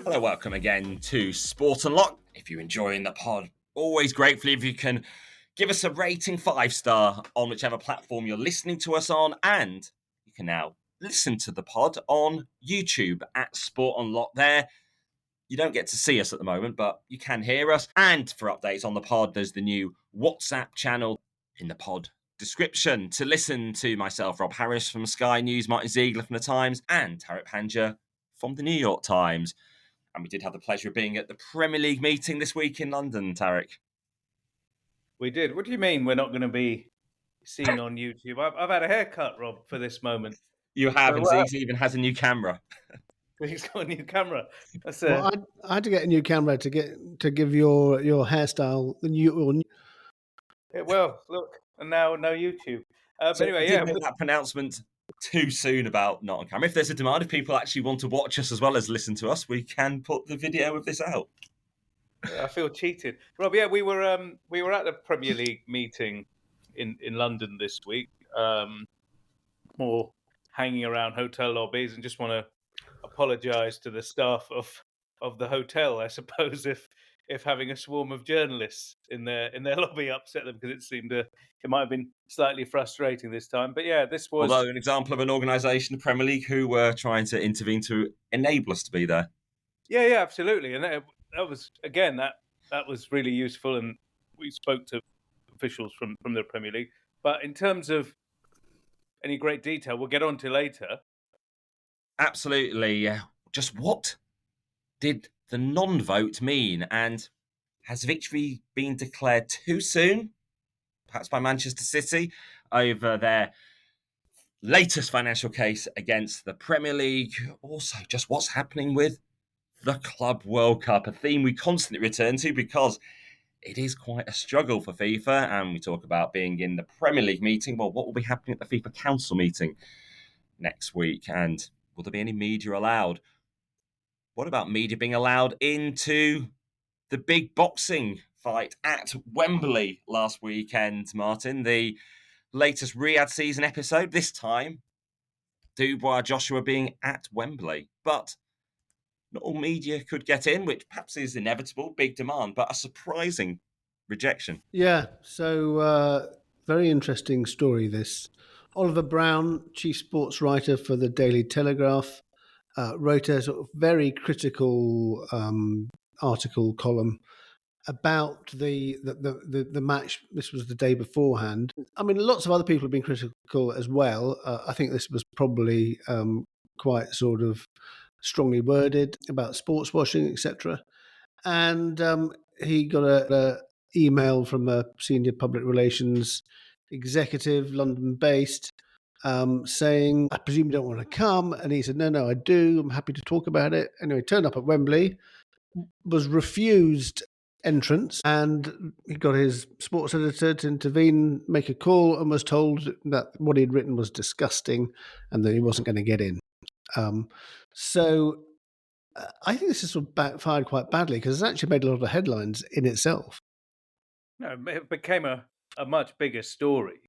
Hello, welcome again to Sport Unlocked. If you're enjoying the pod, always grateful if you can give us a rating 5-star on whichever platform you're listening to us on, and you can now listen to the pod on YouTube at Sport Unlocked there. You don't get to see us at the moment, but you can hear us. And for updates on the pod, there's the new WhatsApp channel in the pod description to listen to myself, Rob Harris from Sky News, Martyn Ziegler from The Times, and Tariq Panja from the New York Times. And we did have the pleasure of being at the Premier League meeting this week in London, Tariq. We did. What do you mean we're not going to be seen on YouTube? I've had a haircut, Rob, for this moment. You have, and Ziggs even has a new camera. He's got a new camera. Well, I had to get a new camera to give your hairstyle the new. Well, look, and now no YouTube. So anyway, didn't make that pronouncement too soon about not on camera. If there's a demand, if people actually want to watch us as well as listen to us, we can put the video of this out. I feel cheated, Rob. Yeah, we were at the Premier League meeting in London this week. More hanging around hotel lobbies, and just want to apologise to the staff of the hotel. I suppose if having a swarm of journalists in their lobby upset them, because it might have been slightly frustrating this time. But yeah, this was although an example of an organisation, the Premier League, who were trying to intervene to enable us to be there. Yeah, absolutely, and that was again that was really useful, and we spoke to officials from the Premier League. But in terms of any great detail, we'll get on to later. Absolutely. Just what did the non-vote mean? And has victory been declared too soon? Perhaps by Manchester City over their latest financial case against the Premier League. Also, just what's happening with the Club World Cup, a theme we constantly return to because it is quite a struggle for FIFA. And we talk about being in the Premier League meeting. Well, what will be happening at the FIFA Council meeting next week? And will there be any media allowed? What about media being allowed into the big boxing fight at Wembley last weekend, Martyn? The latest Riyadh season episode, this time, Dubois Joshua being at Wembley. But not all media could get in, which perhaps is inevitable, big demand, but a surprising rejection. Yeah, so very interesting story this. Oliver Brown, chief sports writer for the Daily Telegraph, wrote a sort of very critical article column about the match. This was the day beforehand. I mean, lots of other people have been critical as well. I think this was probably quite sort of strongly worded about sports washing, etc. And he got a email from a senior public relations executive, London-based, saying, I presume you don't want to come. And he said, no, I do. I'm happy to talk about it. Anyway, turned up at Wembley, was refused entrance, and he got his sports editor to intervene, make a call, and was told that what he'd written was disgusting and that he wasn't going to get in. So I think this has sort of backfired quite badly because it's actually made a lot of headlines in itself. No, it became a much bigger story,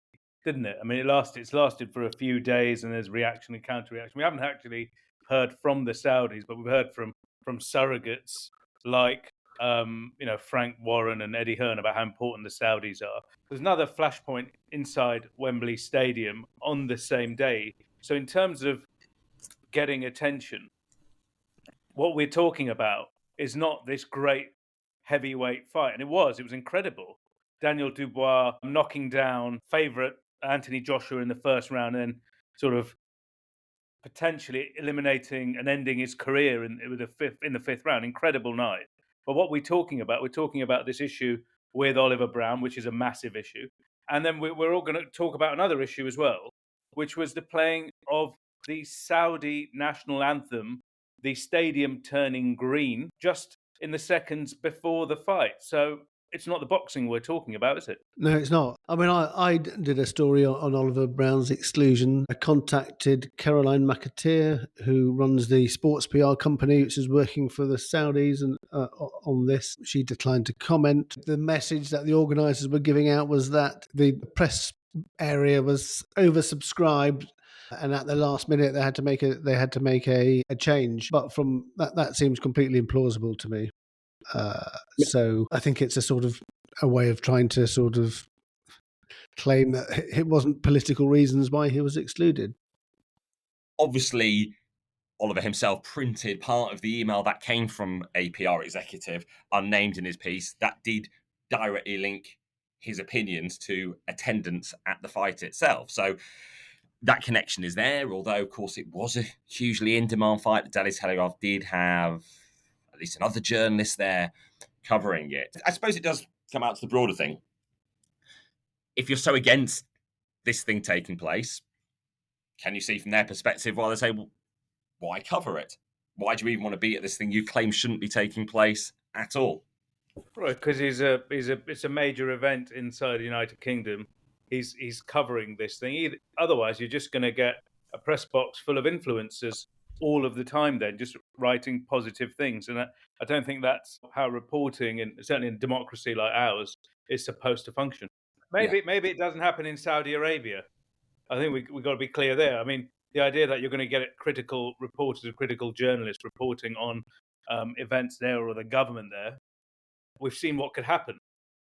didn't it? I mean, it's lasted for a few days, and there's reaction and counter-reaction. We haven't actually heard from the Saudis, but we've heard from surrogates like Frank Warren and Eddie Hearn about how important the Saudis are. There's another flashpoint inside Wembley Stadium on the same day. So in terms of getting attention, what we're talking about is not this great heavyweight fight. And it was incredible. Daniel Dubois knocking down favourite Anthony Joshua in the first round and sort of potentially eliminating and ending his career in the fifth round. Incredible night. But what we're talking about this issue with Oliver Brown, which is a massive issue. And then we're all going to talk about another issue as well, which was the playing of the Saudi national anthem, the stadium turning green, just in the seconds before the fight. So it's not the boxing we're talking about, is it? No, it's not. I mean, I did a story on Oliver Brown's exclusion. I contacted Caroline McAteer, who runs the sports PR company, which is working for the Saudis, and on this. She declined to comment. The message that the organisers were giving out was that the press area was oversubscribed and at the last minute they had to make a change. But from that seems completely implausible to me. So I think it's a sort of a way of trying to sort of claim that it wasn't political reasons why he was excluded. Obviously, Oliver himself printed part of the email that came from a PR executive, unnamed in his piece, that did directly link his opinions to attendance at the fight itself. So that connection is there, although, of course, it was a hugely in-demand fight. The Daily Telegraph did have at least another journalist there covering it. I suppose it does come out to the broader thing. If you're so against this thing taking place, can you see from their perspective why they say, well, why cover it? Why do you even want to be at this thing you claim shouldn't be taking place at all? Right, because it's a major event inside the United Kingdom. He's covering this thing. Otherwise, you're just going to get a press box full of influencers all of the time. Then just writing positive things, and I don't think that's how reporting, and certainly in a democracy like ours, is supposed to function. Maybe it doesn't happen in Saudi Arabia. I think we got to be clear there. I mean, the idea that you're going to get critical reporters or critical journalists reporting on events there or the government there. We've seen what could happen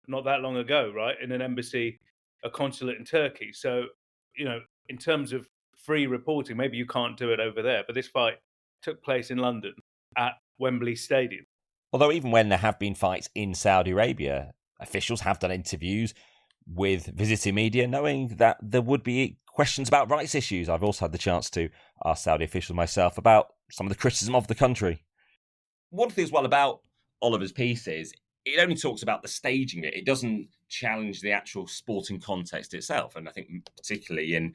not that long ago, right? In an embassy, a consulate in Turkey. So, in terms of free reporting, maybe you can't do it over there. But this fight took place in London at Wembley Stadium. Although even when there have been fights in Saudi Arabia, officials have done interviews with visiting media, knowing that there would be questions about rights issues. I've also had the chance to ask Saudi officials myself about some of the criticism of the country. One thing as well about Oliver's piece is it only talks about the staging bit. It doesn't challenge the actual sporting context itself. And I think particularly in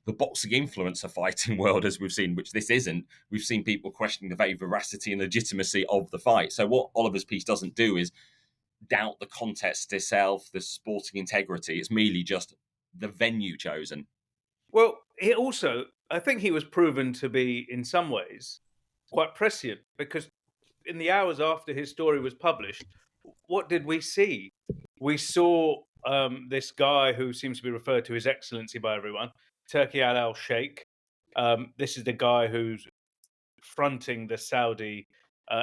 the boxing influencer fighting world, as we've seen, which this isn't, we've seen people questioning the very veracity and legitimacy of the fight. So what Oliver's piece doesn't do is doubt the context itself, the sporting integrity. It's merely just the venue chosen. Well, I think he was proven to be, in some ways, quite prescient, because in the hours after his story was published, what did we see? We saw this guy who seems to be referred to as Excellency by everyone, Turki al-Sheikh. This is the guy who's fronting the Saudi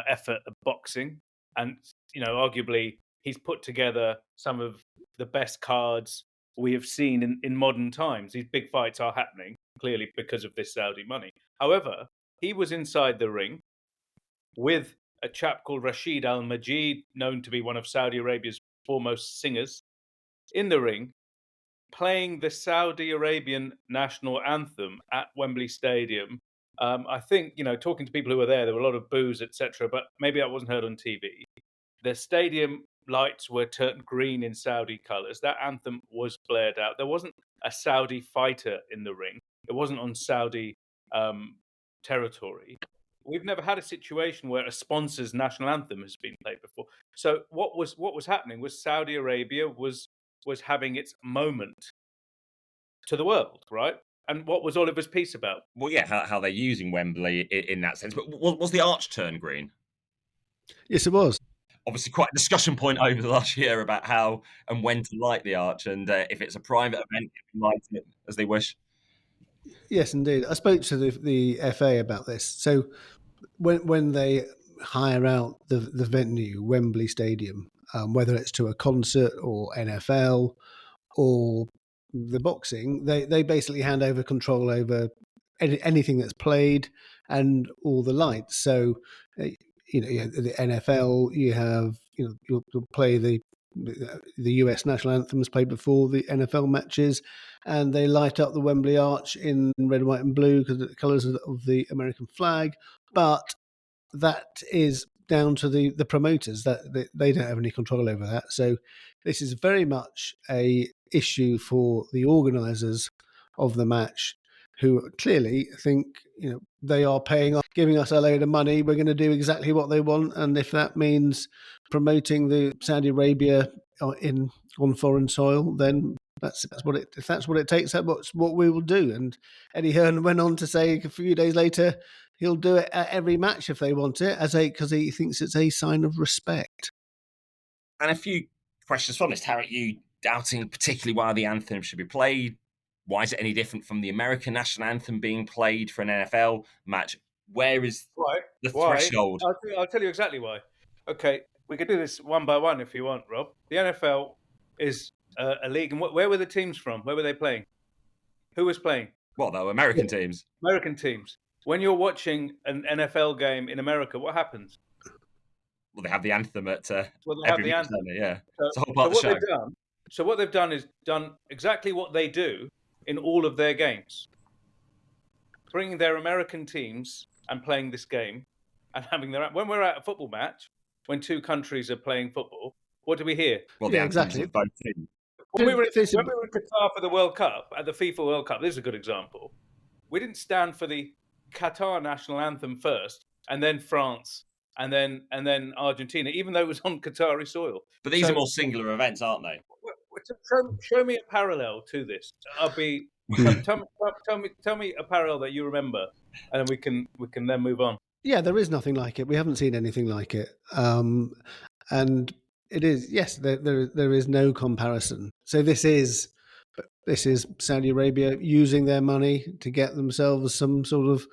effort of boxing. And, arguably, he's put together some of the best cards we have seen in modern times. These big fights are happening, clearly because of this Saudi money. However, he was inside the ring with a chap called Rashid Al-Majid, known to be one of Saudi Arabia's foremost singers, in the ring, playing the Saudi Arabian national anthem at Wembley Stadium. I think, talking to people who were there were a lot of boos, etc., but maybe that wasn't heard on TV. The stadium lights were turned green in Saudi colours. That anthem was blared out. There wasn't a Saudi fighter in the ring. It wasn't on Saudi territory. We've never had a situation where a sponsor's national anthem has been played before. So what was happening was Saudi Arabia was having its moment to the world, right? And what was Oliver's piece about? Well, yeah, how they're using Wembley in that sense. But was the arch turned green? Yes, it was. Obviously, quite a discussion point over the last year about how and when to light the arch, and if it's a private event, they can light it as they wish. Yes, indeed. I spoke to the FA about this. So when they hire out the venue, Wembley Stadium, whether it's to a concert or NFL or the boxing, they basically hand over control over anything that's played and all the lights. So, the NFL, you have, you'll play the US national anthems played before the NFL matches, and they light up the Wembley Arch in red, white, and blue because of the colours of the American flag. But that is down to the promoters, that they don't have any control over that. So this is very much a issue for the organisers of the match, who clearly think, they are giving us a load of money. We're going to do exactly what they want, and if that means promoting the Saudi Arabia on foreign soil, then if that's what it takes, that's what we will do. And Eddie Hearn went on to say a few days later he'll do it at every match if they want it, because he thinks it's a sign of respect. And a few questions from this, Tariq, you doubting particularly why the anthem should be played. Why is it any different from the American national anthem being played for an NFL match? Where is the threshold? I'll tell you exactly why. Okay, we could do this one by one if you want, Rob. The NFL is a league, and where were the teams from? Where were they playing? Who was playing? What, though? American teams? American teams. When you're watching an NFL game in America, what happens? Well, they have the anthem at They every have the week, anthem. don't they? Yeah, So, it's a whole part of the show. What they've done is done exactly what they do in all of their games, bringing their American teams and playing this game, and having their. When we're at a football match, when two countries are playing football, what do we hear? Well, the anthems of both teams. When we were in Qatar for the World Cup, at the FIFA World Cup, this is a good example. We didn't stand for the Qatar national anthem first, and then France, and then Argentina, even though it was on Qatari soil. But these are more singular events, aren't they? Show me a parallel to this. Tell me a parallel that you remember, and then we can then move on. Yeah, there is nothing like it. We haven't seen anything like it, and it is there is no comparison. So this is Saudi Arabia using their money to get themselves some sort of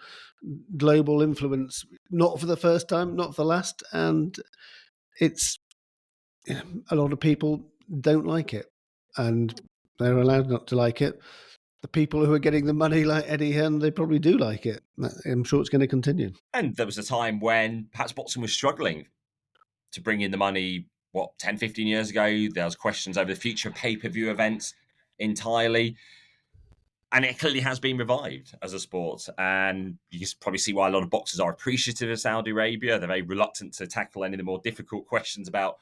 global influence, not for the first time, not for the last, and it's a lot of people don't like it, and they're allowed not to like it. The people who are getting the money, like Eddie Hearn, they probably do like it. I'm sure it's going to continue. And there was a time when perhaps boxing was struggling to bring in the money, 10, 15 years ago? There was questions over the future of pay-per-view events entirely. And it clearly has been revived as a sport. And you can probably see why a lot of boxers are appreciative of Saudi Arabia. They're very reluctant to tackle any of the more difficult questions about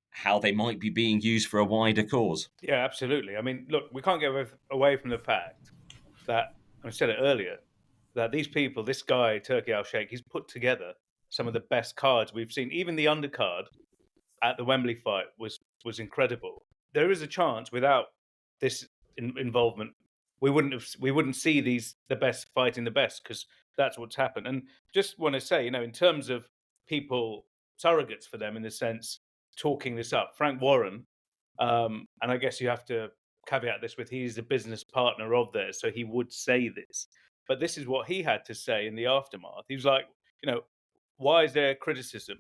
how they might be being used for a wider cause. Yeah, absolutely. I mean, look, we can't get away from the fact that, I said it earlier, that these people, this guy, Turki Al-Sheikh, he's put together some of the best cards we've seen. Even the undercard at the Wembley fight was incredible. There is a chance without this involvement, we wouldn't see the best fighting the best, because that's what's happened. And just want to say, in terms of people, surrogates for them in the sense, talking this up, Frank Warren, and I guess you have to caveat this with he's a business partner of theirs, so he would say this. But this is what he had to say in the aftermath. He was like, why is there criticism?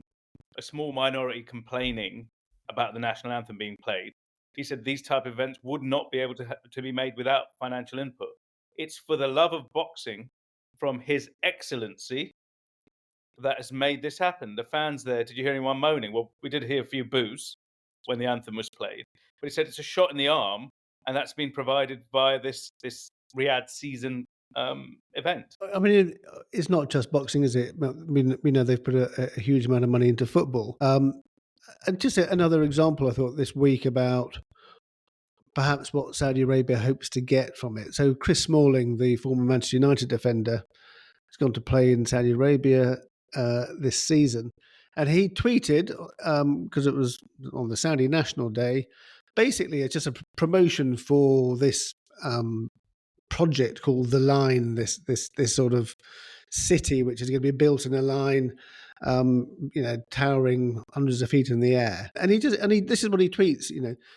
A small minority complaining about the national anthem being played. He said these type of events would not be able to be made without financial input. It's for the love of boxing from His Excellency that has made this happen. The fans there, did you hear anyone moaning? Well, we did hear a few boos when the anthem was played. But he said it's a shot in the arm, and that's been provided by this Riyadh season event. I mean, it's not just boxing, is it? I mean, we know they've put a huge amount of money into football. And just another example, I thought, this week about perhaps what Saudi Arabia hopes to get from it. So Chris Smalling, the former Manchester United defender, has gone to play in Saudi Arabia this season. And he tweeted, because it was on the Saudi National Day, basically it's just a promotion for this project called The Line, this sort of city which is going to be built in a line, towering hundreds of feet in the air. And this is what he tweets,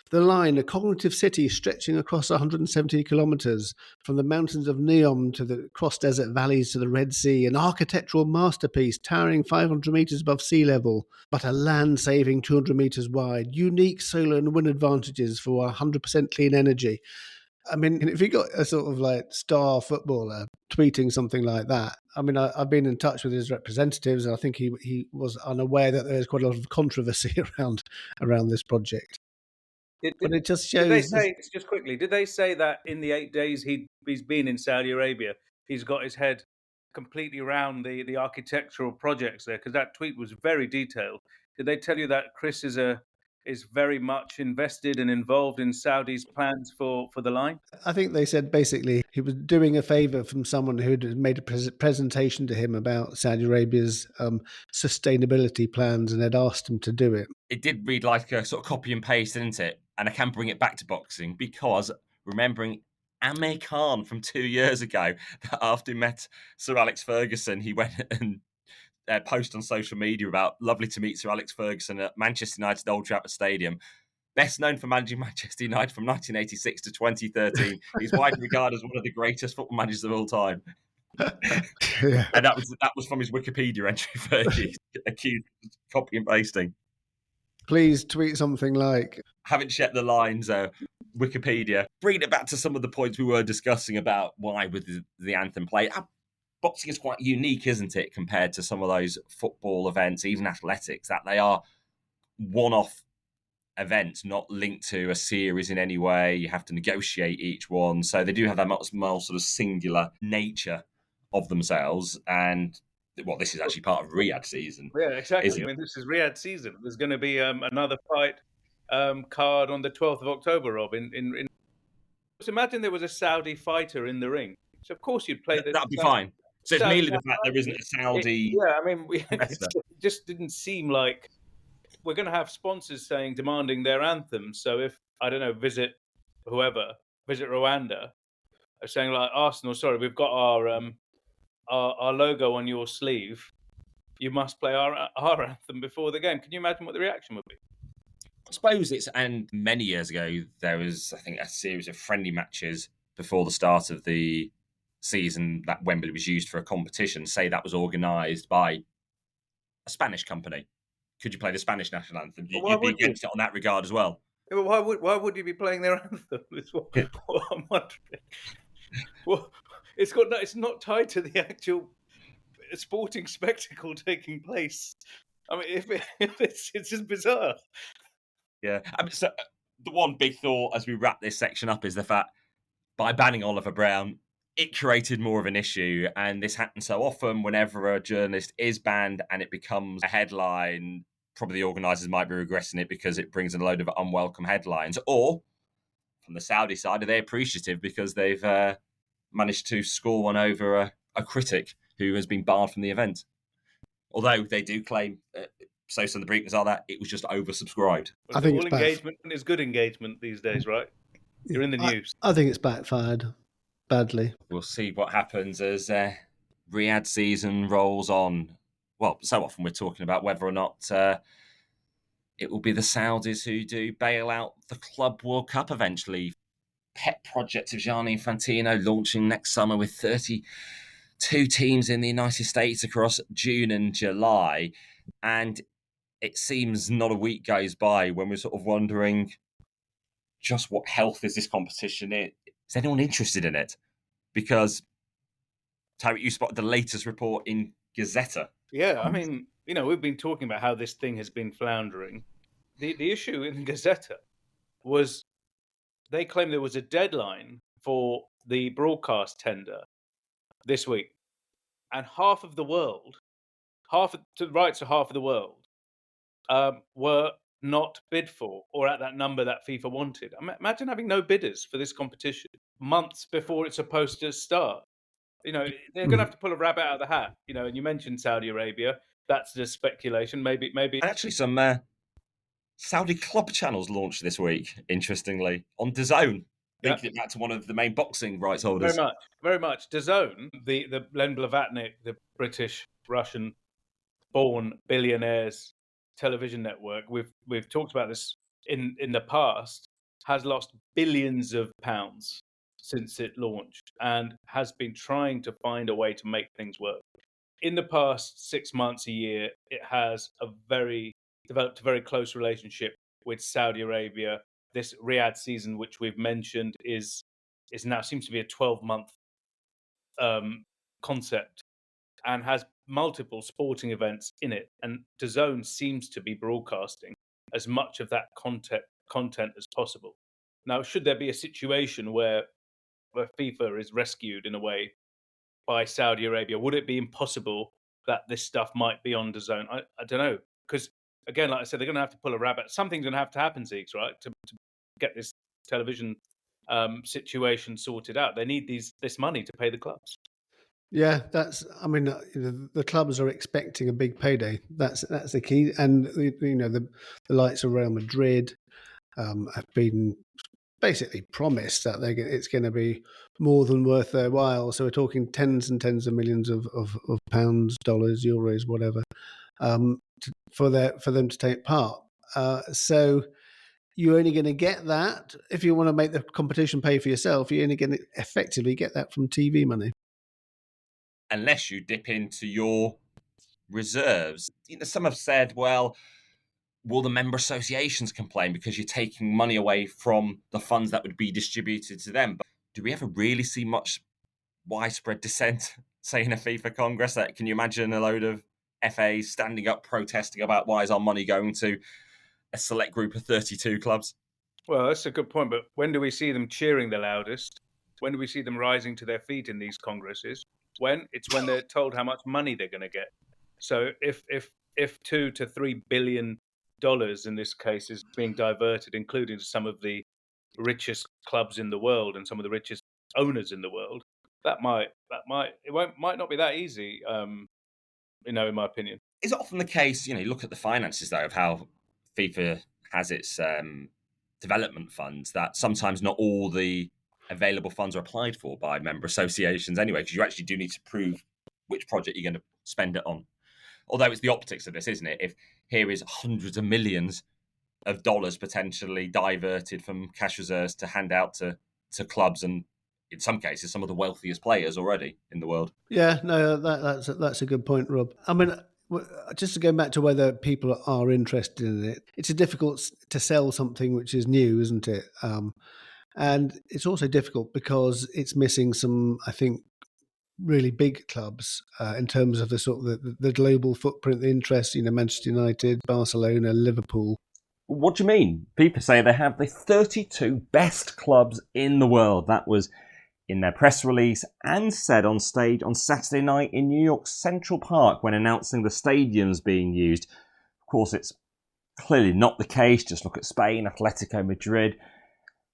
The Line, a cognitive city stretching across 170 kilometers from the mountains of Neom to the cross-desert valleys to the Red Sea, an architectural masterpiece towering 500 meters above sea level, but a land saving 200 meters wide, unique solar and wind advantages for 100% clean energy. I mean, if you got a sort of like star footballer tweeting something like that, I mean, I've been in touch with his representatives, and I think he was unaware that there's quite a lot of controversy around this project. But it just shows. Did they say, just quickly, did they say that in the 8 days he's been in Saudi Arabia, he's got his head completely around the architectural projects there? Because that tweet was very detailed. Did they tell you that Chris is very much invested and involved in Saudi's plans for the line? I think they said basically he was doing a favour from someone who had made a presentation to him about Saudi Arabia's sustainability plans and had asked him to do it. It did read like a sort of copy and paste, didn't it? And I can bring it back to boxing because remembering Amir Khan from 2 years ago, that after he met Sir Alex Ferguson, he went and post on social media about lovely to meet Sir Alex Ferguson at Manchester United Old Trafford Stadium. best known for managing Manchester United from 1986 to 2013. He's widely regarded as one of the greatest football managers of all time. Yeah. And that was from his Wikipedia entry for accused copy and pasting. Please tweet something like, Haven't checked the lines, Wikipedia. Bringing it back to some of the points we were discussing about why with the anthem play. Boxing is quite unique, isn't it, compared to some of those football events, even athletics, that they are one-off events, not linked to a series in any way. You have to negotiate each one. So they do have that more sort of singular nature of themselves. And this is actually part of Riyadh season. Yeah, exactly. I mean, this is Riyadh season. There's going to be another fight card on the 12th of October, Rob. Just imagine there was a Saudi fighter in the ring. So, of course, you'd play the... That'd be fine. So it's merely the fact there isn't a Saudi... it just didn't seem like... We're going to have sponsors demanding their anthem. So if, I don't know, visit Rwanda, saying like, Arsenal, sorry, we've got our logo on your sleeve. You must play our anthem before the game. Can you imagine what the reaction would be? I suppose and many years ago, there was, I think, a series of friendly matches before the start of the season that Wembley was used for a competition. Say that was organised by a Spanish company. Could you play the Spanish national anthem? You'd be against it on that regard as well. Yeah, but why would you be playing their anthem? Is what I'm wondering. Well, it's not tied to the actual sporting spectacle taking place. I mean, it's just bizarre. Yeah. So the one big thought as we wrap this section up is the fact by banning Oliver Brown, it created more of an issue. And this happens so often whenever a journalist is banned and it becomes a headline. Probably the organisers might be regretting it because it brings in a load of unwelcome headlines. Or, from the Saudi side, are they appreciative because they've managed to score one over a critic who has been barred from the event? Although they do claim, so some of the briefings are that it was just oversubscribed. I think all engagement is good engagement these days, right? You're in the news. I think it's backfired badly. We'll see what happens as Riyadh season rolls on. Well, so often we're talking about whether or not it will be the Saudis who do bail out the Club World Cup eventually. Pet project of Gianni Infantino launching next summer with 32 teams in the United States across June and July. And it seems not a week goes by when we're sort of wondering just what health is this competition in? Is anyone interested in it? Because, Tariq, you spotted the latest report in Gazzetta. Yeah, I mean, we've been talking about how this thing has been floundering. The issue in Gazzetta was they claimed there was a deadline for the broadcast tender this week. And half of the rights of half of the world were not bid for or at that number that FIFA wanted. Imagine having no bidders for this competition months before it's supposed to start. They're going to have to pull a rabbit out of the hat. And you mentioned Saudi Arabia. That's just speculation. Maybe. And actually, some Saudi club channels launched this week. Interestingly, on DAZN, linking it back to one of the main boxing rights holders. Very much. DAZN, the Len Blavatnik, the British Russian-born billionaires television network. We've talked about this in the past. Has lost billions of pounds since it launched and has been trying to find a way to make things work. In the past 6 months, a year, it has developed a very close relationship with Saudi Arabia. This Riyadh season, which we've mentioned, is now seems to be a 12-month concept and has multiple sporting events in it. And DAZN seems to be broadcasting as much of that content as possible. Now, should there be a situation where FIFA is rescued in a way by Saudi Arabia, would it be impossible that this stuff might be on DAZN? I don't know. Because, again, like I said, they're going to have to pull a rabbit. Something's going to have to happen, Zeeks, right, to get this television situation sorted out. They need this money to pay the clubs. Yeah, the clubs are expecting a big payday. That's the key. And, the likes of Real Madrid have been basically promised that it's going to be more than worth their while. So we're talking tens and tens of millions of pounds, dollars, euros, whatever, for them to take part. So you're only going to get that if you want to make the competition pay for yourself. You're only going to effectively get that from TV money. Unless you dip into your reserves. Some have said, well, will the member associations complain because you're taking money away from the funds that would be distributed to them? But do we ever really see much widespread dissent, say, in a FIFA Congress? Can you imagine a load of FAs standing up protesting about why is our money going to a select group of 32 clubs? Well, that's a good point, but when do we see them cheering the loudest? When do we see them rising to their feet in these congresses? When they're told how much money they're going to get. So if $2 to $3 billion in this case is being diverted, including to some of the richest clubs in the world and some of the richest owners in the world, that might not be that easy. In my opinion. Is it often the case? You look at the finances though of how FIFA has its development funds, that sometimes not all the available funds are applied for by member associations anyway, because you actually do need to prove which project you're going to spend it on. Although it's the optics of this, isn't it? If here is hundreds of millions of dollars potentially diverted from cash reserves to hand out to clubs and in some cases some of the wealthiest players already in the world. Yeah, no, that's a good point, Rob. I mean, just to go back to whether people are interested in it, it's difficult to sell something which is new, isn't it? And it's also difficult because it's missing some, I think, really big clubs in terms of the sort of the global footprint, the interest. Manchester United, Barcelona, Liverpool. What do you mean? People say they have the 32 best clubs in the world. That was in their press release and said on stage on Saturday night in New York's Central Park when announcing the stadiums being used. Of course, it's clearly not the case. Just look at Spain. Atletico Madrid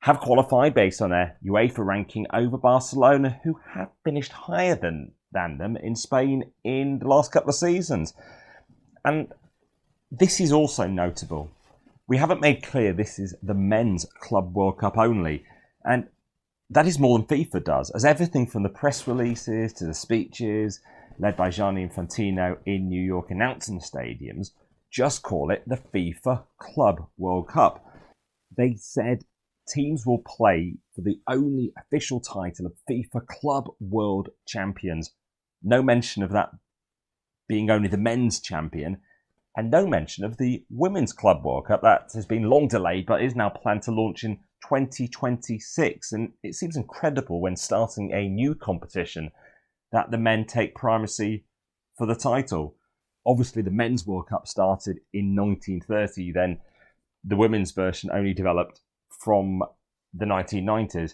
have qualified based on their UEFA ranking over Barcelona, who have finished higher than them in Spain in the last couple of seasons. And this is also notable. We haven't made clear this is the Men's Club World Cup only. And that is more than FIFA does, as everything from the press releases to the speeches led by Gianni Infantino in New York announcing the stadiums just call it the FIFA Club World Cup. They said teams will play for the only official title of FIFA Club World Champions. No mention of that being only the men's champion, and no mention of the Women's Club World Cup that has been long delayed but is now planned to launch in 2026. And it seems incredible when starting a new competition that the men take primacy for the title. Obviously, the Men's World Cup started in 1930, then the women's version only developed from the 1990s.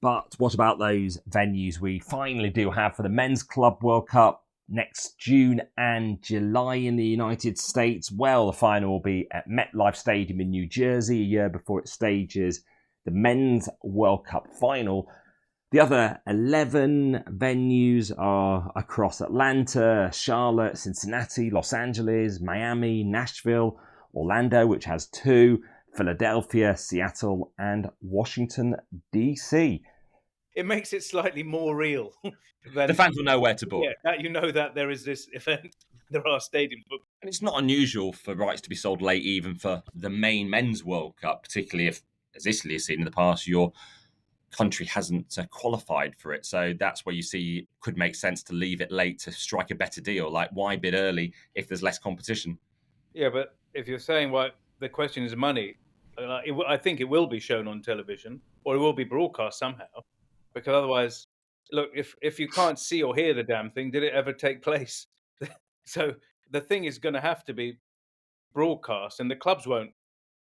But what about those venues we finally do have for the Men's Club World Cup next June and July in the United States? Well, the final will be at MetLife Stadium in New Jersey a year before it stages the Men's World Cup final. The other 11 venues are across Atlanta, Charlotte, Cincinnati, Los Angeles, Miami, Nashville, Orlando, which has 2, Philadelphia, Seattle, and Washington, D.C. It makes it slightly more real. The fans will know where to book. Yeah, that there is this event. There are stadiums booked. And it's not unusual for rights to be sold late even for the main Men's World Cup, particularly if, as Italy has seen in the past, your country hasn't qualified for it. So that's where you see could make sense to leave it late to strike a better deal. Like, why bid early if there's less competition? Yeah, but if you're saying the question is money, I think it will be shown on television or it will be broadcast somehow, because otherwise, look, if you can't see or hear the damn thing, did it ever take place? So the thing is going to have to be broadcast, and the clubs won't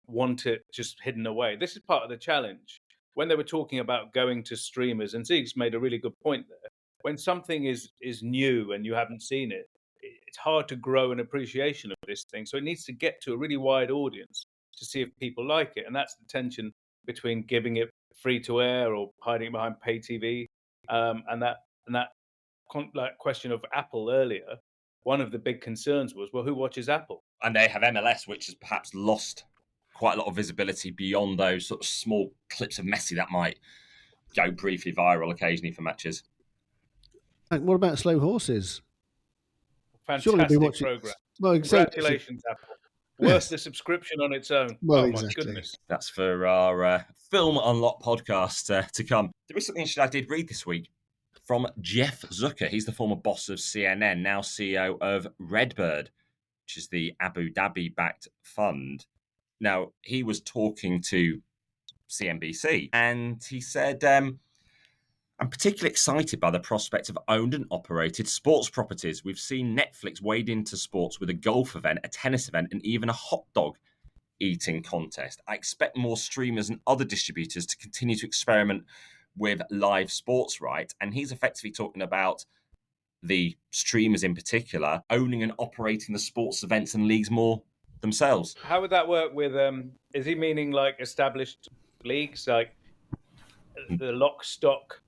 want it just hidden away. This is part of the challenge. When they were talking about going to streamers, and Ziegler's made a really good point there, when something is new and you haven't seen it, it's hard to grow an appreciation of this thing. So it needs to get to a really wide audience to see if people like it. And that's the tension between giving it free to air or hiding it behind pay TV. And that question of Apple earlier, one of the big concerns was, well, who watches Apple? And they have MLS, which has perhaps lost quite a lot of visibility beyond those sort of small clips of Messi that might go briefly viral occasionally for matches. What about Slow Horses? Fantastic program. Well, congratulations, Apple. Worth Yes. the subscription on its own. Well, oh, exactly. my goodness. That's for our Film Unlock podcast to come. There is something I did read this week from Jeff Zucker. He's the former boss of CNN, now CEO of Redbird, which is the Abu Dhabi-backed fund. Now, he was talking to CNBC, and he said, I'm particularly excited by the prospect of owned and operated sports properties. We've seen Netflix wade into sports with a golf event, a tennis event, and even a hot dog eating contest. I expect more streamers and other distributors to continue to experiment with live sports rights. And he's effectively talking about the streamers in particular owning and operating the sports events and leagues more themselves. How would that work with, is he meaning like established leagues, like the lock stock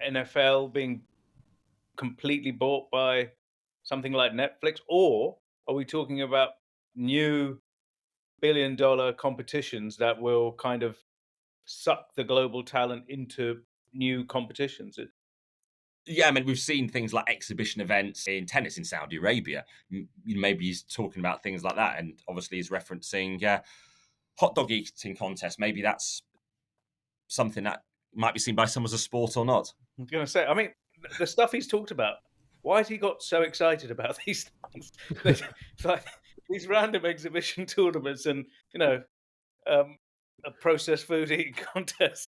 NFL being completely bought by something like Netflix? Or are we talking about new billion-dollar competitions that will kind of suck the global talent into new competitions? Yeah, I mean, we've seen things like exhibition events in tennis in Saudi Arabia. Maybe he's talking about things like that, and obviously he's referencing hot dog eating contest. Maybe that's something that might be seen by some as a sport or not. I was going to say, I mean, the stuff he's talked about, why has he got so excited about these things? It's like these random exhibition tournaments and, a processed food eating contest.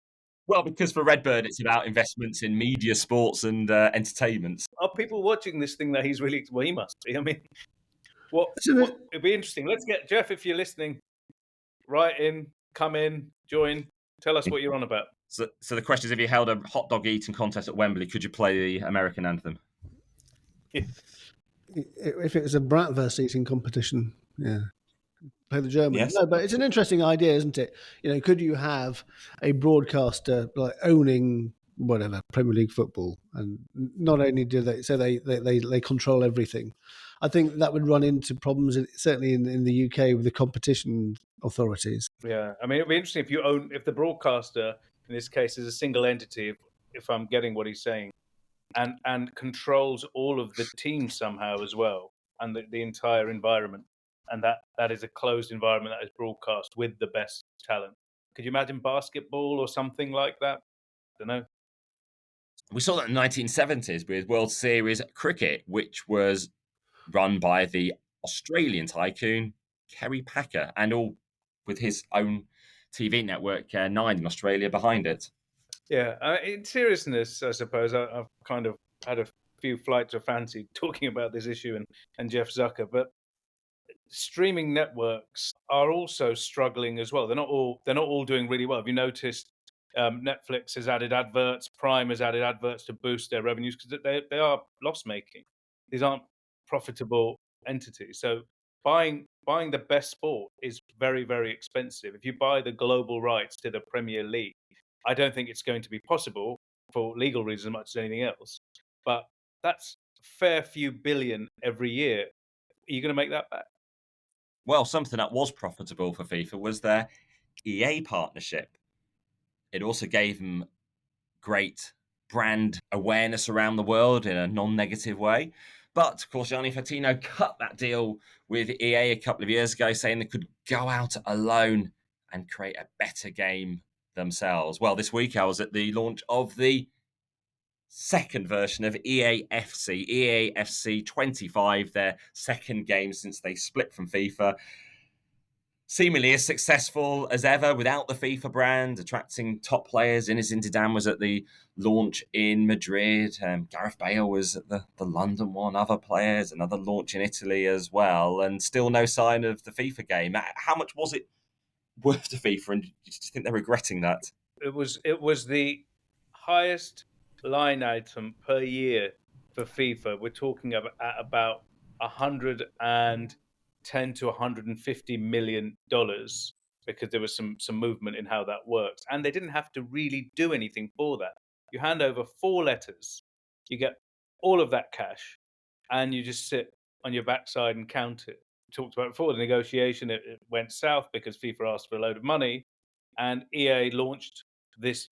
Well, because for Redbird, it's about investments in media, sports, and entertainment. Are people watching this thing that he's really? Well, he must be. I mean, it'd be interesting. Let's get Jeff, if you're listening, write in, come in, join, tell us what you're on about. So the question is, if you held a hot dog eating contest at Wembley, could you play the American anthem? If it was a bratwurst eating competition, yeah. Play the German. Yes. No, but it's an interesting idea, isn't it? Could you have a broadcaster like owning whatever Premier League football, and not only do they control everything. I think that would run into problems, certainly in the UK, with the competition authorities. Yeah, I mean, it'd be interesting if the broadcaster in this case is a single entity, if I'm getting what he's saying, and controls all of the teams somehow as well, and the entire environment. And that is a closed environment that is broadcast with the best talent. Could you imagine basketball or something like that? I don't know. We saw that in the 1970s with World Series cricket, which was run by the Australian tycoon Kerry Packer, and all with his own TV network, Nine in Australia, behind it. Yeah, in seriousness, I suppose, I've kind of had a few flights of fancy talking about this issue and Jeff Zucker, but streaming networks are also struggling as well. They're not all doing really well. Have you noticed Netflix has added adverts, Prime has added adverts to boost their revenues because they are loss making. These aren't profitable entities. So buying the best sport is very, very expensive. If you buy the global rights to the Premier League, I don't think it's going to be possible for legal reasons as much as anything else. But that's a fair few billion every year. Are you going to make that back? Well, something that was profitable for FIFA was their EA partnership. It also gave them great brand awareness around the world in a non-negative way. But, of course, Gianni Infantino cut that deal with EA a couple of years ago, saying they could go out alone and create a better game themselves. Well, this week I was at the launch of the second version of EA FC 25, their second game since they split from FIFA. Seemingly as successful as ever without the FIFA brand, attracting top players. Zinedine Zidane was at the launch in Madrid. Gareth Bale was at the London one. Other players, another launch in Italy as well. And still no sign of the FIFA game. How much was it worth to FIFA? And do you think they're regretting that? It was the highest line item per year for FIFA. We're talking about 110 to 150 million dollars, because there was some movement in how that works, and they didn't have to really do anything for that. You hand over 4 letters, you get all of that cash, and you just sit on your backside and count it. We talked about it before the negotiation. It went south because FIFA asked for a load of money, and EA launched this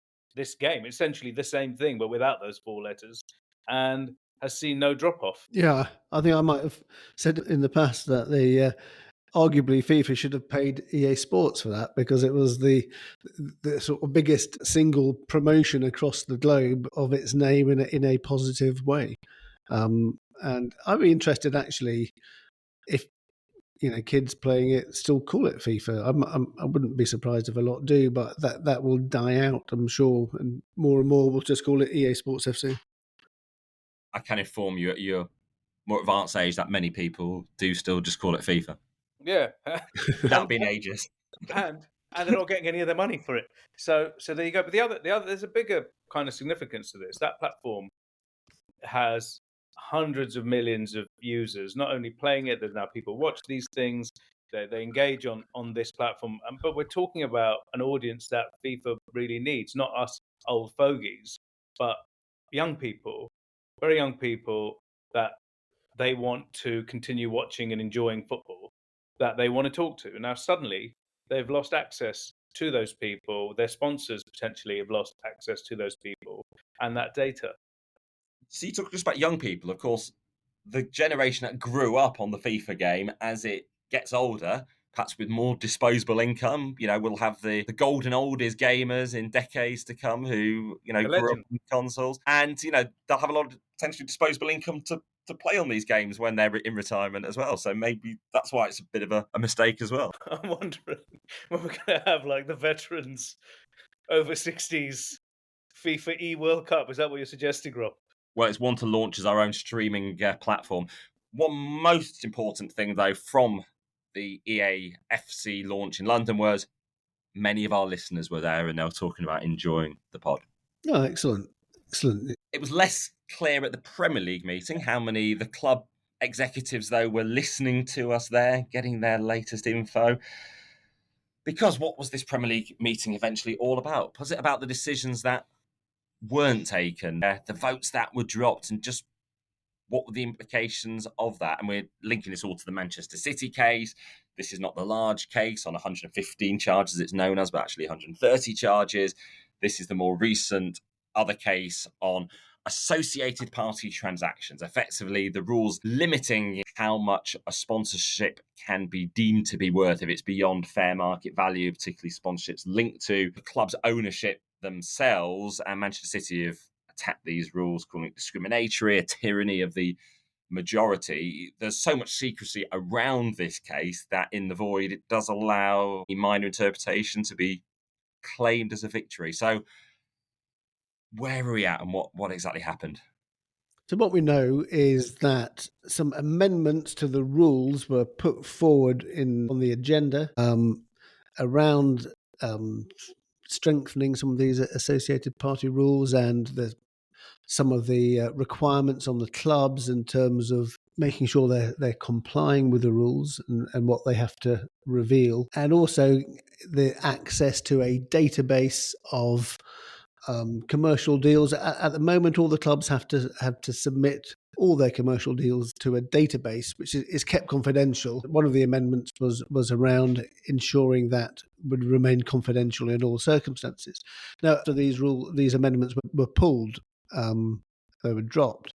game, essentially the same thing but without those 4 letters, and has seen no drop off. Yeah, I think I might have said in the past that Arguably, FIFA should have paid EA Sports for that because it was the sort of biggest single promotion across the globe of its name in a positive way. And I'd be interested actually if kids playing it still call it FIFA. I wouldn't be surprised if a lot do, but that will die out, I'm sure, and more will just call it EA Sports FC. I can inform you at your more advanced age that many people do still just call it FIFA. Yeah, Without being ageist. and they're not getting any of their money for it. So there you go. But the other, there's a bigger kind of significance to this. That platform has hundreds of millions of users not only playing it. There's now people watch these things. They engage on this platform. But we're talking about an audience that FIFA really needs, not us old fogies, but young people, very young people that they want to continue watching and enjoying football, that they want to talk to. Now, suddenly, they've lost access to those people. Their sponsors potentially have lost access to those people and that data. So you talk just about young people. Of course, the generation that grew up on the FIFA game, as it gets older, perhaps with more disposable income, we'll have the golden oldies gamers in decades to come who, grew up on consoles. And, they'll have a lot of potentially disposable income to play on these games when they're in retirement as well. So maybe that's why it's a bit of a mistake as well. I'm wondering when we're going to have like the veterans over 60s FIFA World Cup. Is that what you're suggesting, Rob? Well, it's one to launch as our own streaming platform. One most important thing, though, from the EA FC launch in London was many of our listeners were there and they were talking about enjoying the pod. Oh, excellent. It was less clear at the Premier League meeting how many the club executives, though, were listening to us there, getting their latest info. Because what was this Premier League meeting eventually all about? Was it about the decisions that weren't taken, the votes that were dropped, and just what were the implications of that? And we're linking this all to the Manchester City case. This is not the large case on 115 charges, it's known as, but actually 130 charges. This is the more recent other case on associated party transactions, effectively the rules limiting how much a sponsorship can be deemed to be worth if it's beyond fair market value, particularly sponsorships linked to the club's ownership themselves. And Manchester City have attacked these rules, calling it discriminatory, a tyranny of the majority. There's so much secrecy around this case that in the void it does allow a minor interpretation to be claimed as a victory. So where are we at and what exactly happened? So what we know is that some amendments to the rules were put forward on the agenda around strengthening some of these associated party rules and some of the requirements on the clubs in terms of making sure they're complying with the rules and what they have to reveal, and also the access to a database of commercial deals. At the moment, all the clubs have to submit all their commercial deals to a database, which is kept confidential. One of the amendments was around ensuring that would remain confidential in all circumstances. Now, after these amendments were pulled, they were dropped,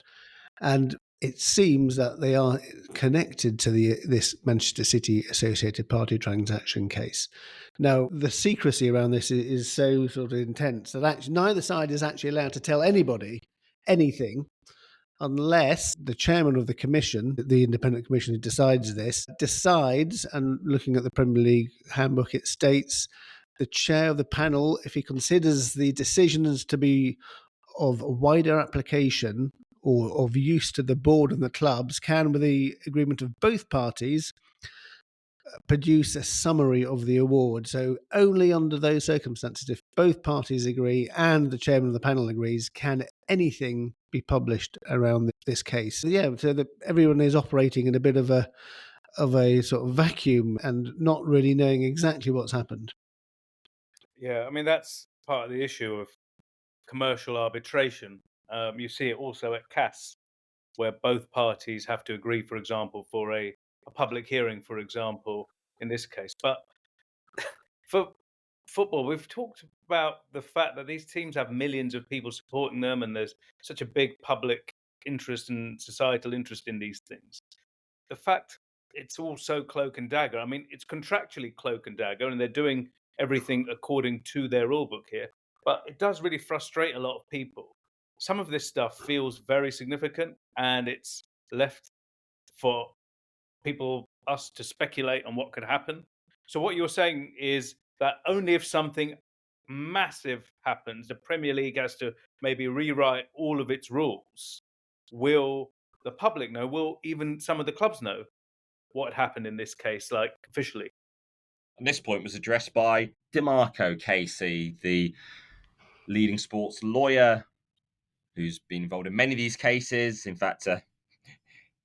and it seems that they are connected to this Manchester City associated party transaction case. Now, the secrecy around this is so sort of intense that actually neither side is actually allowed to tell anybody anything unless the chairman of the commission, the independent commission who decides, and looking at the Premier League handbook, it states the chair of the panel, if he considers the decisions to be of a wider application or of use to the board and the clubs, can, with the agreement of both parties, produce a summary of the award. So only under those circumstances, if both parties agree and the chairman of the panel agrees, can anything be published around this case. So that everyone is operating in a bit of a sort of vacuum and not really knowing exactly what's happened. Yeah, I mean, that's part of the issue of commercial arbitration. You see it also at CAS, where both parties have to agree, for example, for a public hearing, for example, in this case. But for football, we've talked about the fact that these teams have millions of people supporting them, and there's such a big public interest and societal interest in these things. The fact it's also cloak and dagger. I mean, it's contractually cloak and dagger, and they're doing everything according to their rule book here. But it does really frustrate a lot of people. Some of this stuff feels very significant, and it's left for people, us, to speculate on what could happen. So what you're saying is that only if something massive happens, the Premier League has to maybe rewrite all of its rules, will the public know, will even some of the clubs know what happened in this case, like officially? And this point was addressed by DeMarco Casey, the leading sports lawyer who's been involved in many of these cases. In fact,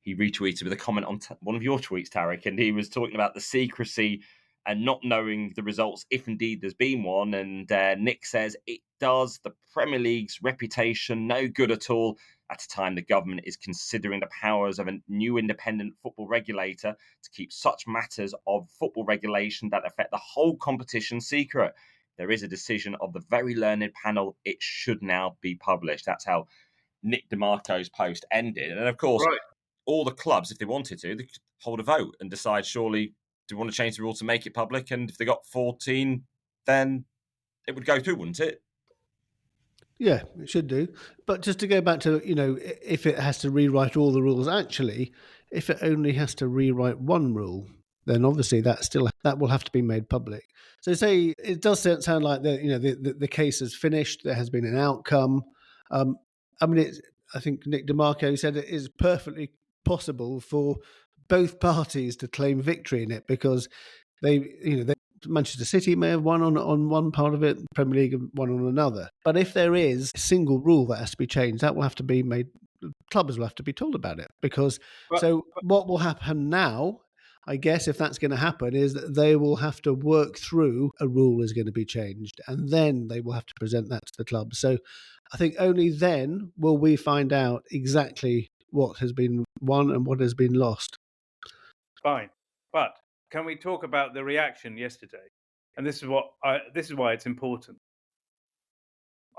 he retweeted with a comment on one of your tweets, Tariq, and he was talking about the secrecy and not knowing the results, if indeed there's been one. And Nick says it does the Premier League's reputation no good at all at a time the government is considering the powers of a new independent football regulator to keep such matters of football regulation that affect the whole competition secret. There is a decision of the very learned panel. It should now be published. That's how Nick DeMarco's post ended. And of course, Right. all the clubs, if they wanted to, they could hold a vote and decide, surely, do we want to change the rule to make it public? And if they got 14, then it would go through, wouldn't it? Yeah, it should do. But just to go back to, if it has to rewrite all the rules, actually, if it only has to rewrite one rule, then obviously that will have to be made public. So say it does sound like the case is finished. There has been an outcome. I think Nick DeMarco said it is perfectly possible for both parties to claim victory in it because Manchester City may have won on one part of it, Premier League won on another. But if there is a single rule that has to be changed, that will have to be made. Clubs will have to be told about it because. What will happen now? I guess if that's going to happen, is that they will have to work through a rule is going to be changed, and then they will have to present that to the club. So, I think only then will we find out exactly what has been won and what has been lost. Fine, but can we talk about the reaction yesterday? And this is why it's important.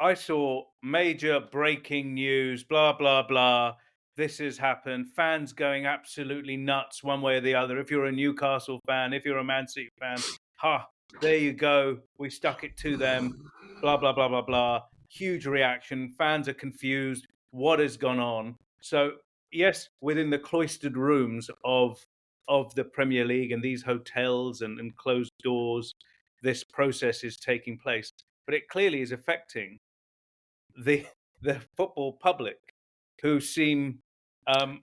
I saw major breaking news, blah, blah, blah. This has happened. Fans going absolutely nuts one way or the other. If you're a Newcastle fan, if you're a Man City fan, there you go. We stuck it to them. Blah, blah, blah, blah, blah. Huge reaction. Fans are confused. What has gone on? So, yes, within the cloistered rooms of the Premier League and these hotels and closed doors, this process is taking place. But it clearly is affecting the football public, who seem a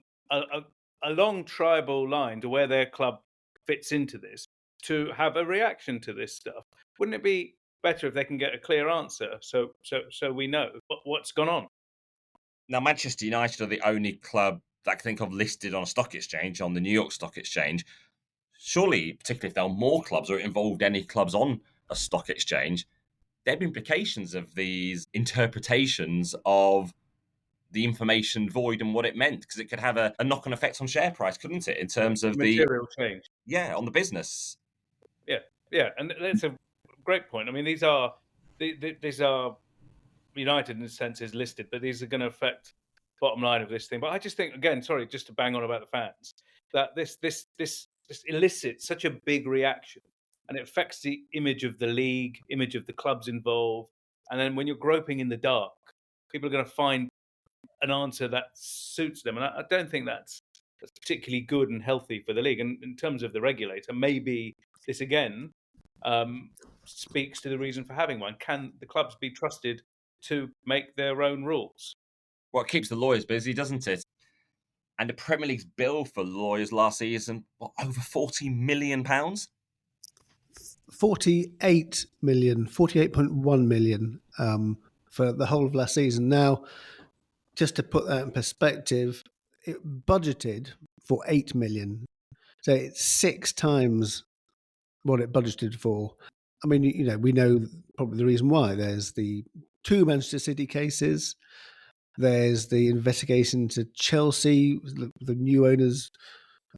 long tribal line to where their club fits into this, to have a reaction to this stuff. Wouldn't it be better if they can get a clear answer so we know what's gone on? Now, Manchester United are the only club that I can think of listed on a stock exchange, on the New York Stock Exchange. Surely, particularly if there are more clubs or involved any clubs on a stock exchange, there are implications of these interpretations of the information void and what it meant, because it could have a knock-on effect on share price, couldn't it? In terms of material change. Yeah, on the business. Yeah, and that's a great point. I mean, these are United in a sense is listed, but these are going to affect bottom line of this thing. But I just think, again, sorry, just to bang on about the fans, that this elicits such a big reaction, and it affects the image of the league, image of the clubs involved. And then when you're groping in the dark, people are going to find an answer that suits them. And I don't think that's particularly good and healthy for the league. And in terms of the regulator, maybe this again speaks to the reason for having one. Can the clubs be trusted to make their own rules? Well, it keeps the lawyers busy, doesn't it? And the Premier League's bill for lawyers last season, over £40 million? 48.1 million for the whole of last season. Now, just to put that in perspective, it budgeted for 8 million. So it's 6 times what it budgeted for. I mean, we know probably the reason why. There's the 2 Manchester City cases. There's the investigation to Chelsea, the new owners,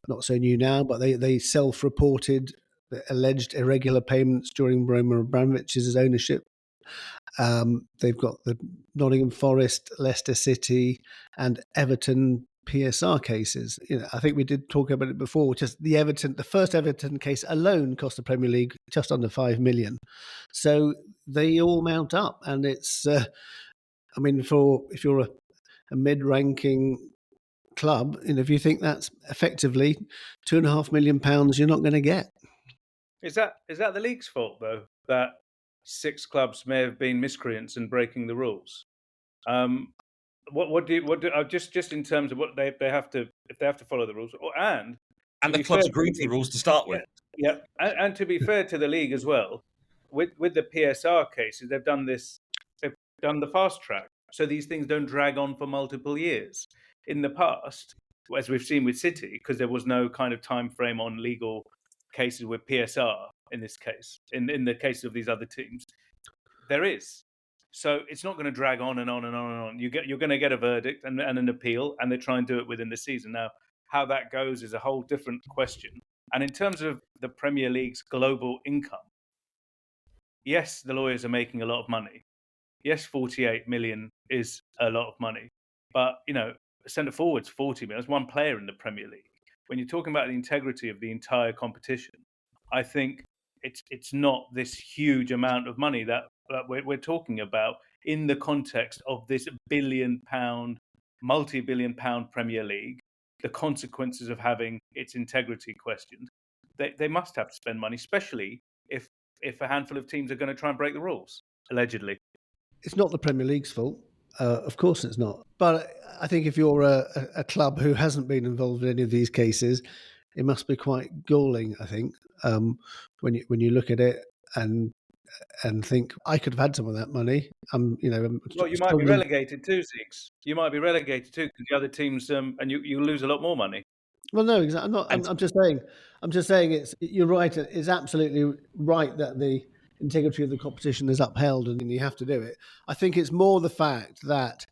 not so new now, but they self-reported the alleged irregular payments during Roman Abramovich's ownership. They've got the Nottingham Forest, Leicester City, and Everton PSR cases. I think we did talk about it before. Just the first Everton case alone cost the Premier League just under 5 million. So they all mount up, and it's. If you're a mid-ranking club, if you think that's effectively £2.5 million, you're not going to get. Is that the league's fault though, that 6 clubs may have been miscreants and breaking the rules? Just in terms of what they have to, if they have to follow the rules, and the clubs agreed to the rules to start with. Yeah, and to be fair to the league as well, with the PSR cases, they've done the fast track, so these things don't drag on for multiple years. In the past, as we've seen with City, because there was no kind of time frame on legal cases with PSR in this case, in the case of these other teams, there is. So it's not going to drag on and on and on and on. You're going to get a verdict and an appeal, and they try and do it within the season. Now, how that goes is a whole different question. And in terms of the Premier League's global income, yes, the lawyers are making a lot of money. Yes, 48 million is a lot of money. But, centre forwards, 40 million. That's one player in the Premier League. When you're talking about the integrity of the entire competition, I think it's not this huge amount of money that we're talking about in the context of this multi-billion pound Premier League, the consequences of having its integrity questioned. They must have to spend money, especially if a handful of teams are going to try and break the rules, allegedly. It's not the Premier League's fault. Of course it's not. But I think if you're a club who hasn't been involved in any of these cases, it must be quite galling, I think, when you look at it and think, I could have had some of that money. Well, you might be relegated too, Ziggs. You might be relegated too, because the other teams, and you lose a lot more money. Well, no, exactly. I'm just saying. You're right. It's absolutely right that the integrity of the competition is upheld, and you have to do it. I think it's more the fact that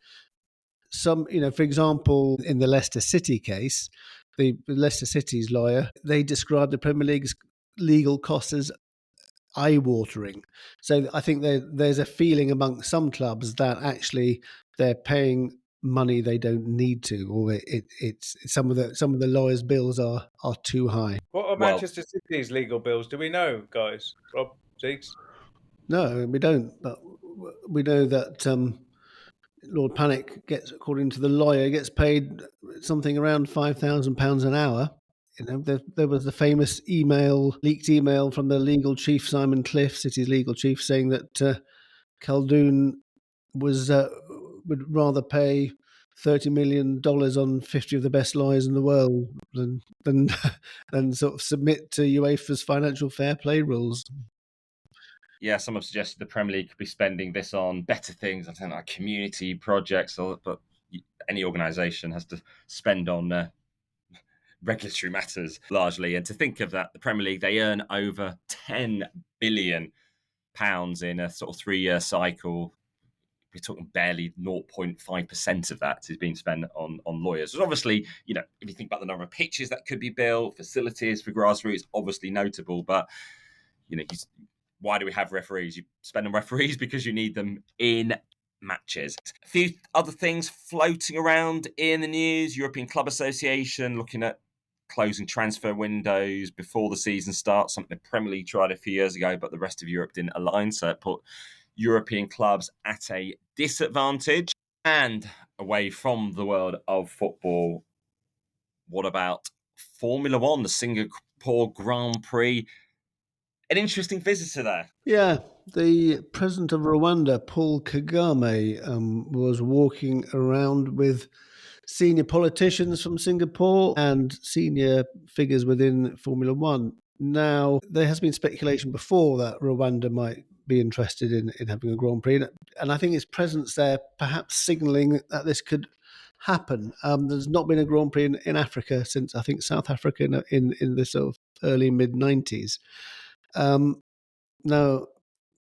some, for example, in the Leicester City case, the Leicester City's lawyer, they described the Premier League's legal costs as eye-watering. So I think there's a feeling among some clubs that actually they're paying money they don't need to, or it's some of the lawyers' bills are too high. What are Manchester City's legal bills? Do we know, guys? Rob, Ziggs? No, we don't. But we know that Lord Panic according to the lawyer, gets paid something around £5,000 an hour. There was the famous leaked email from the legal chief, Simon Cliff, City's legal chief, saying that Khaldoon would rather pay $30 million on 50 of the best lawyers in the world than sort of submit to UEFA's financial fair play rules. Yeah, some have suggested the Premier League could be spending this on better things, I don't know, like community projects, but any organisation has to spend on regulatory matters largely. And to think of that, the Premier League, they earn over £10 billion in a sort of 3-year cycle. We're talking barely 0.5% of that is being spent on lawyers. So obviously, if you think about the number of pitches that could be built, facilities for grassroots, obviously notable. But, why do we have referees? You spend on referees because you need them in matches. A few other things floating around in the news. European Club Association looking at closing transfer windows before the season starts, something the Premier League tried a few years ago, but the rest of Europe didn't align, so it put European clubs at a disadvantage. And away from the world of football, what about Formula One, the Singapore Grand Prix? An interesting visitor there. Yeah, the president of Rwanda, Paul Kagame, was walking around with senior politicians from Singapore and senior figures within Formula One. Now, there has been speculation before that Rwanda might be interested in having a Grand Prix, and I think his presence there perhaps signalling that this could happen. There's not been a Grand Prix in Africa since, I think, South Africa in the sort of early mid-90s. Now,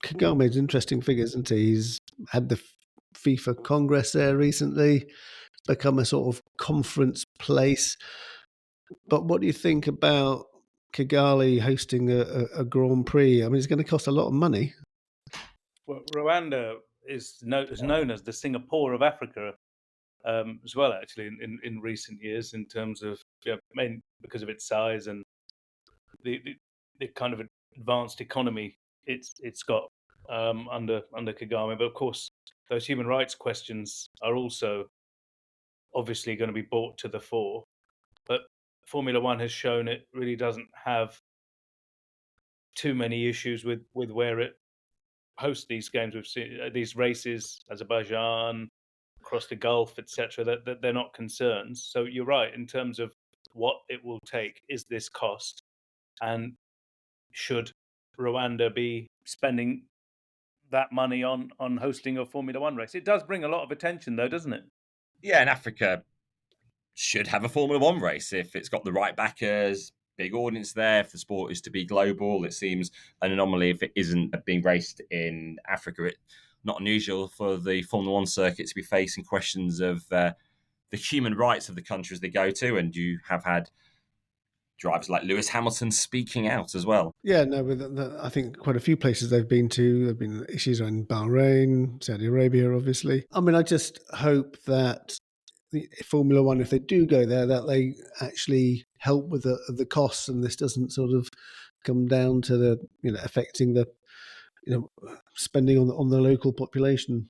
Kagame's interesting figure, isn't he? He's had the FIFA Congress there recently, become a sort of conference place. But what do you think about Kigali hosting a Grand Prix? I mean, it's going to cost a lot of money. Well, Rwanda is known as the Singapore of Africa, as well, actually, in recent years, in terms of because of its size and the kind of advanced economy it's got under Kagame. But of course, those human rights questions are also obviously going to be brought to the fore. But Formula One has shown it really doesn't have too many issues with where it hosts these games. We've seen these races, Azerbaijan, across the Gulf, etc. That they're not concerns. So you're right in terms of what it will take. Is this cost, and should Rwanda be spending that money on hosting a Formula One race? It does bring a lot of attention, though, doesn't it? Yeah, and Africa should have a Formula One race if it's got the right backers, big audience there. If the sport is to be global, it seems an anomaly if it isn't being raced in Africa. It's not unusual for the Formula One circuit to be facing questions of the human rights of the countries they go to, and you have had drivers like Lewis Hamilton speaking out as well. Yeah, no, but I think quite a few places they've been to. There've been issues in Bahrain, Saudi Arabia, obviously. I mean, I just hope that the Formula One, if they do go there, that they actually help with the costs, and this doesn't sort of come down to the affecting the spending on the local population.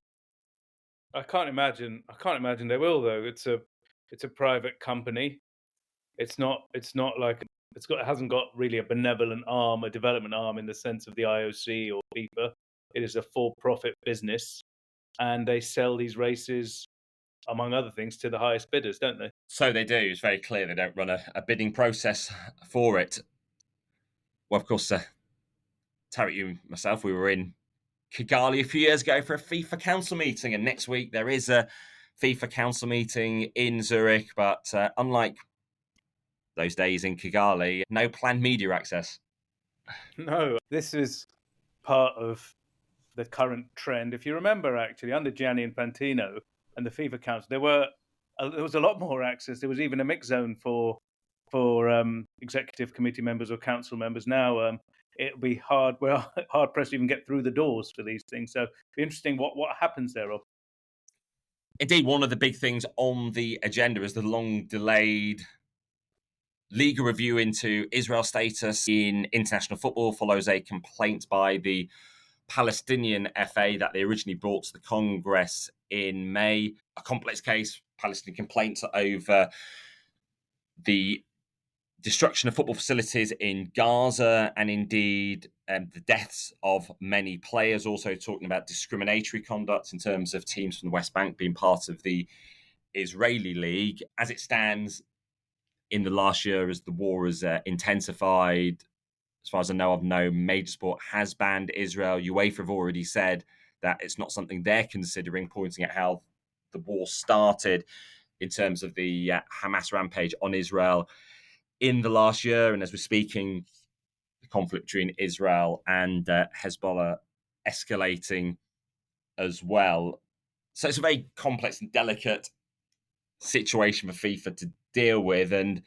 I can't imagine they will, though. It's a private company. It's not like it hasn't got really a benevolent arm, a development arm in the sense of the IOC or FIFA. It is a for-profit business, and they sell these races, among other things, to the highest bidders, don't they? So they do. It's very clear they don't run a bidding process for it. Well, of course, Tariq, you and myself, we were in Kigali a few years ago for a FIFA Council meeting, and next week there is a FIFA Council meeting in Zurich, but unlike those days in Kigali, no planned media access. No, this is part of the current trend. If you remember, actually, under Gianni Infantino and the FIFA Council, there was a lot more access. There was even a mix zone for executive committee members or council members. Now it'll be hard pressed to even get through the doors for these things. So it'll be interesting what happens there, Rob. Indeed, one of the big things on the agenda is the long-delayed legal review into Israel's status in international football follows a complaint by the Palestinian FA that they originally brought to the Congress in May. A complex case, Palestinian complaints over the destruction of football facilities in Gaza and indeed the deaths of many players. Also talking about discriminatory conduct in terms of teams from the West Bank being part of the Israeli League. As it stands, in the last year, as the war has intensified, as far as I know of, no major sport has banned Israel. UEFA have already said that it's not something they're considering, pointing at how the war started in terms of the Hamas rampage on Israel in the last year. And as we're speaking, the conflict between Israel and Hezbollah escalating as well. So it's a very complex and delicate situation for FIFA to deal with, and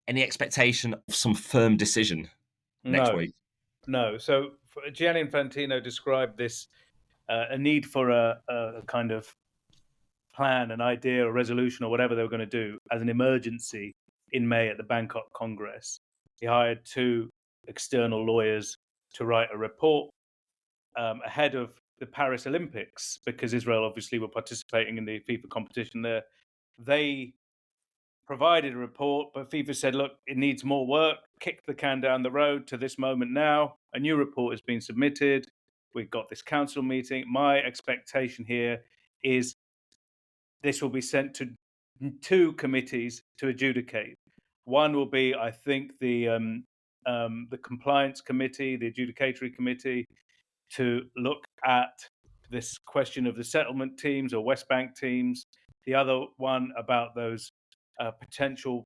any expectation of some firm decision next week? No. So Gianni Infantino described this a need for a kind of plan, an idea, a resolution, or whatever they were going to do as an emergency in May at the Bangkok Congress. He hired 2 external lawyers to write a report ahead of the Paris Olympics, because Israel obviously were participating in the FIFA competition there. They provided a report, but FIFA said, look, it needs more work, kick the can down the road to this moment now. A new report has been submitted. We've got this council meeting. My expectation here is this will be sent to 2 committees to adjudicate. One will be, I think, the compliance committee, the adjudicatory committee, to look at this question of the settlement teams or West Bank teams. The other one about those potential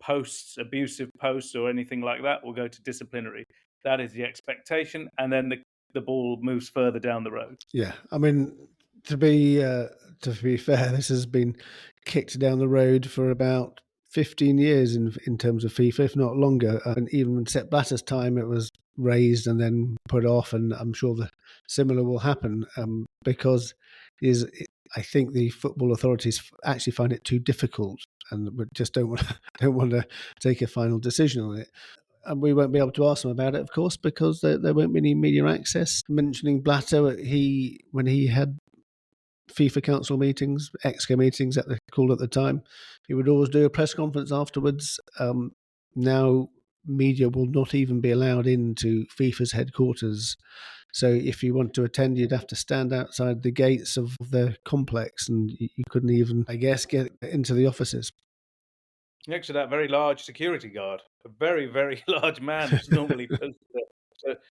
posts, abusive posts or anything like that, will go to disciplinary. That is the expectation. And then the ball moves further down the road. Yeah. I mean, to be fair, this has been kicked down the road for about 15 years in terms of FIFA, if not longer. And even in Sepp Blatter's time, it was raised and then put off. And I'm sure the similar will happen because I think the football authorities actually find it too difficult and just don't want to take a final decision on it. And we won't be able to ask them about it, of course, because there won't be any media access. Mentioning Blatter, when he had FIFA Council meetings, EXCO meetings that they called at the time, he would always do a press conference afterwards. Now media will not even be allowed into FIFA's headquarters. So if you want to attend, you'd have to stand outside the gates of the complex, and you couldn't even, I guess, get into the offices. Next to that very large security guard, a very, very large man who's normally posted.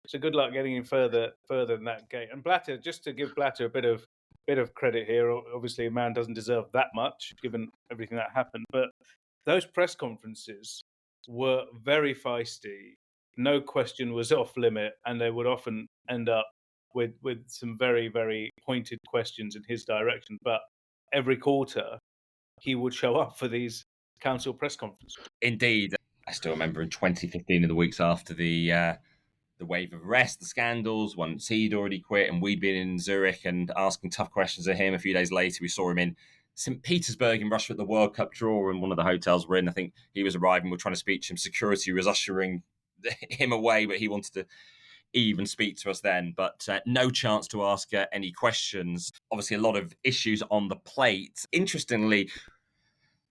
So good luck getting him further than that gate. And Blatter, just to give Blatter a bit of credit here, obviously a man doesn't deserve that much given everything that happened, but those press conferences were very feisty. No question was off limit, and they would often end up with some very, very pointed questions in his direction. But every quarter, he would show up for these council press conferences. Indeed. I still remember in 2015, in the weeks after the wave of arrest, the scandals, once he'd already quit and we'd been in Zurich and asking tough questions of him. A few days later, we saw him in St. Petersburg in Russia at the World Cup draw in one of the hotels we're in. I think he was arriving, we were trying to speak to him. Security was ushering him away, but he wanted to even speak to us then. But no chance to ask any questions. Obviously, a lot of issues on the plate. Interestingly,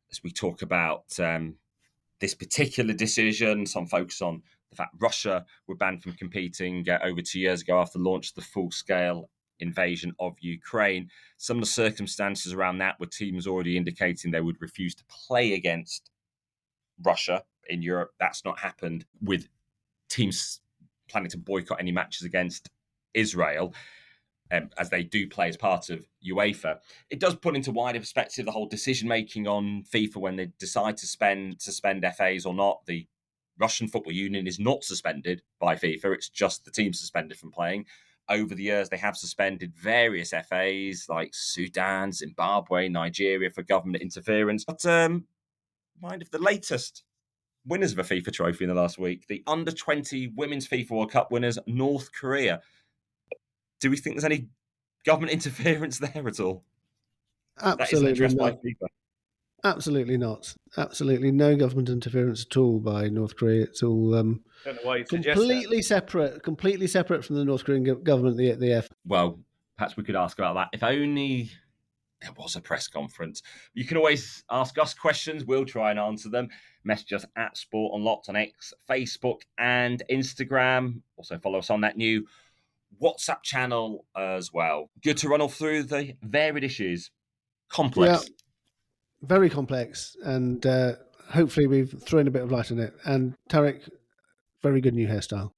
as we talk about this particular decision, some focus on the fact Russia were banned from competing over 2 years ago after the launch of the full-scale invasion of Ukraine. Some of the circumstances around that were teams already indicating they would refuse to play against Russia in Europe. That's not happened, with teams planning to boycott any matches against Israel, as they do play as part of UEFA. It does put into wider perspective the whole decision-making on FIFA when they decide to suspend FAs or not. The Russian Football Union is not suspended by FIFA. It's just the team suspended from playing. Over the years, they have suspended various FAs like Sudan, Zimbabwe, Nigeria for government interference. But mind if the latest winners of a FIFA trophy in the last week, the under-20 Women's FIFA World Cup winners, North Korea. Do we think there's any government interference there at all? Absolutely not. By FIFA. Absolutely not. Absolutely no government interference at all by North Korea. It's all Don't know why you completely separate from the North Korean government. The F. Well, perhaps we could ask about that. If only there was a press conference. You can always ask us questions. We'll try and answer them. Message us at Sport Unlocked on X, Facebook, and Instagram. Also follow us on that new WhatsApp channel as well. Good to run off through the varied issues. Complex. Yeah, very complex, and hopefully we've thrown a bit of light on it. And Tariq, very good new hairstyle.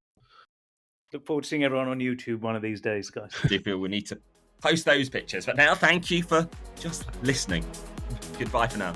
Look forward to seeing everyone on YouTube one of these days, guys. I do feel we need to post those pictures. But now, thank you for just listening. Goodbye for now.